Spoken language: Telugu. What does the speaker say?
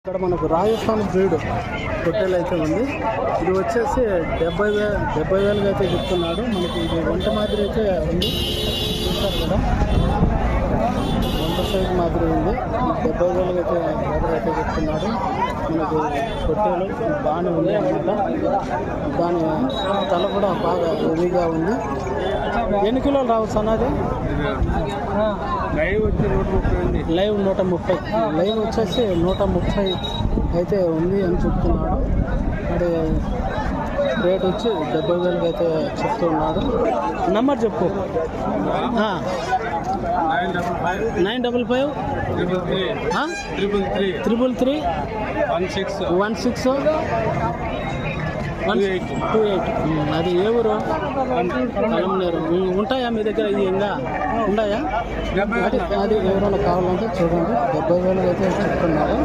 ఇక్కడ మనకు రాజస్థాన్ బ్రీడ్ పొట్టేలు అయితే ఉంది. ఇది వచ్చేసి 70,000 అయితే చెప్తున్నాడు. మనకి ఇది వంట మాదిరి అయితే ఉంది, చూస్తారు కదా, వంట సైజ్ మాదిరి ఉంది. 70,000 అయితే అయితే చెప్తున్నాడు. మనకు పొట్టేలు బాగానే ఉంది అన్నమాట. దాని తల కూడా బాగా హెవీగా ఉంది. ఎన్ని కిలోలు రావచ్చు అన్నది? లైవ్ వచ్చి 130 ఉంది. లైవ్ 130, లైవ్ వచ్చేసి 130 అయితే ఉంది అని చెప్తున్నాడు. మరి రేట్ వచ్చి 70,000 అయితే చెప్తున్నాడు. నంబర్ చెప్పు. 955 333 16 128. అది ఏ ఊరు? కలంనేరు. ఉంటాయా మీ దగ్గర? ఇది ఇంకా ఉన్నాయా? అది ఎవరైనా కావాలంటే చూడండి. 70,000 అయితే చెప్తున్నారు.